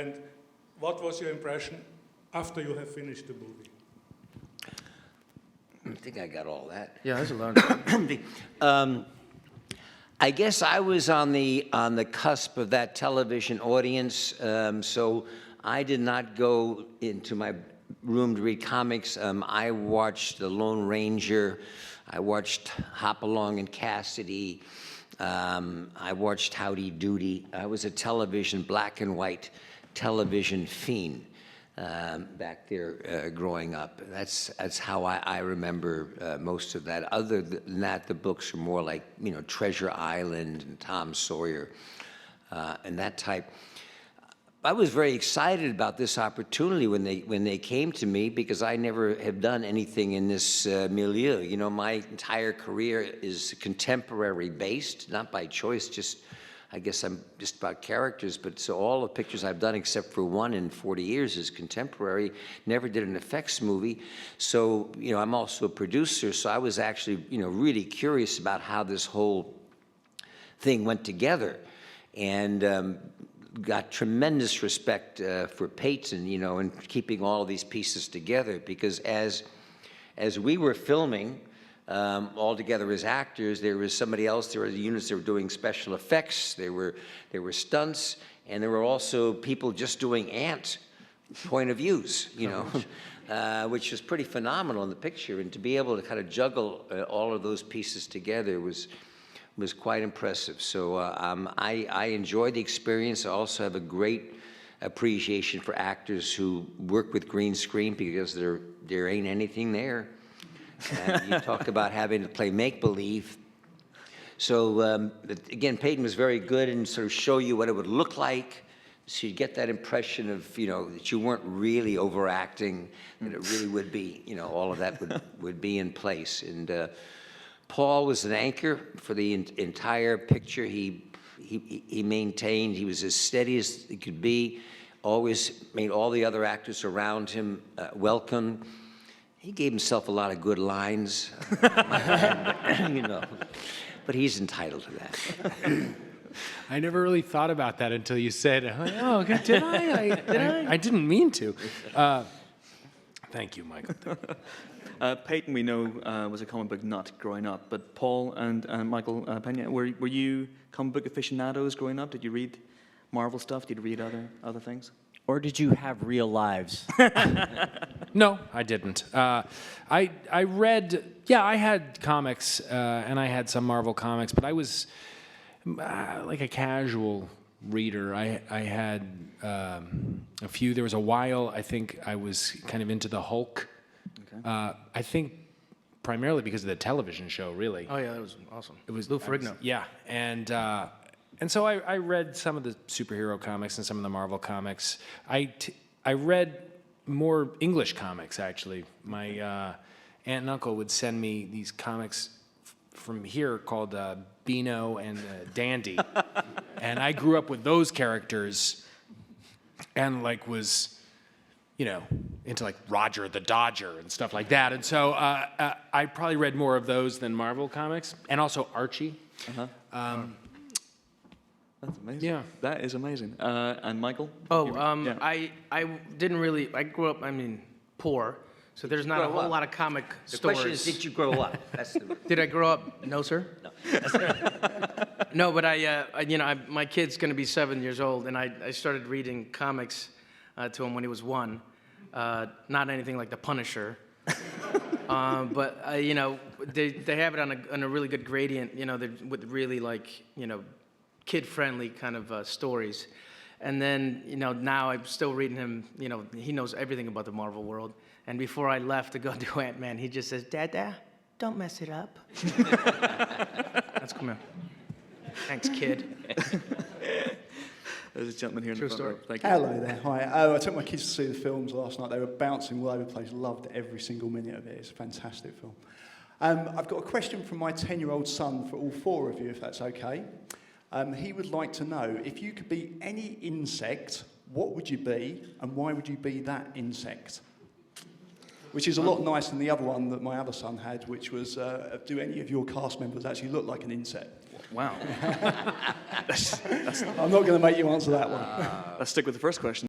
And what was your impression after you have finished the movie? I think I got all that. Yeah, there's a lot. I guess I was on the cusp of that television audience, so I did not go into my room to read comics. I watched The Lone Ranger. I watched Hopalong and Cassidy. I watched Howdy Doody. I was a television, black and white television fiend back there growing up. That's how I remember most of that. Other than that, the books are more like, you know, Treasure Island and Tom Sawyer and that type. I was very excited about this opportunity when they came to me, because I never have done anything in this milieu. You know, my entire career is contemporary based, not by choice, just I guess I'm just about characters, but so all the pictures I've done except for one in 40 years is contemporary. Never did an effects movie. So, you know, I'm also a producer, so I was actually, you know, really curious about how this whole thing went together. And got tremendous respect for Peyton, you know, and keeping all of these pieces together, because as we were filming, all together as actors, there was somebody else, there were the units that were doing special effects, there were stunts, and there were also people just doing ant point of views, you know, which was pretty phenomenal in the picture. And to be able to kind of juggle all of those pieces together was quite impressive. So I enjoyed the experience. I also have a great appreciation for actors who work with green screen, because there ain't anything there. And you talk about having to play make-believe. So again, Peyton was very good and sort of show you what it would look like, so you get that impression of, you know, that you weren't really overacting, that it really would be, you know, all of that would be in place. And Paul was an anchor for the entire picture. He maintained, he was as steady as he could be, always made all the other actors around him welcome. He gave himself a lot of good lines, you know, but he's entitled to that. I never really thought about that until you said, oh, did I? I didn't mean to. Thank you, Michael. Peyton, we know, was a comic book nut growing up, but Paul and Michael Pena, were you comic book aficionados growing up? Did you read Marvel stuff? Did you read other things? Or did you have real lives? No, I didn't. I read, yeah, I had comics, and I had some Marvel comics, but I was like a casual reader. I had a few. There was a while, I think I was kind of into the Hulk. Okay. I think primarily because of the television show, really. Oh yeah, that was awesome. It was Lou Ferrigno. Yeah, and so I read some of the superhero comics and some of the Marvel comics. I read more English comics, actually. My aunt and uncle would send me these comics from here called Beano and Dandy. And I grew up with those characters and like was, you know, into like Roger the Dodger and stuff like that. And so I probably read more of those than Marvel comics, and also Archie. That's amazing. Yeah. That is amazing. And Michael? Oh, yeah. I didn't really, I grew up, poor, so there's not a whole lot of comic The stores. question is, did you grow up? That's the... Did I grow up? No, sir. No. No, but my kid's going to be 7 years old, and I started reading comics to him when he was 1. Not anything like The Punisher, but they have it on a really good gradient. You know, with really kid-friendly kind of stories. And then now I'm still reading him. He knows everything about the Marvel world. And before I left to go do Ant-Man, he just says, "Dada, don't mess it up." Let's come here. Thanks, kid. There's a gentleman here in True the front row. Thank you. Hello there. Hi. I took my kids to see the films last night. They were bouncing all over the place. Loved every single minute of it. It's a fantastic film. I've got a question from my 10-year-old son for all four of you, if that's okay. He would like to know, if you could be any insect, what would you be, and why would you be that insect? Which is a lot nicer than the other one that my other son had, which was, do any of your cast members actually look like an insect? Wow. I'm not going to make you answer that one. Let's stick with the first question.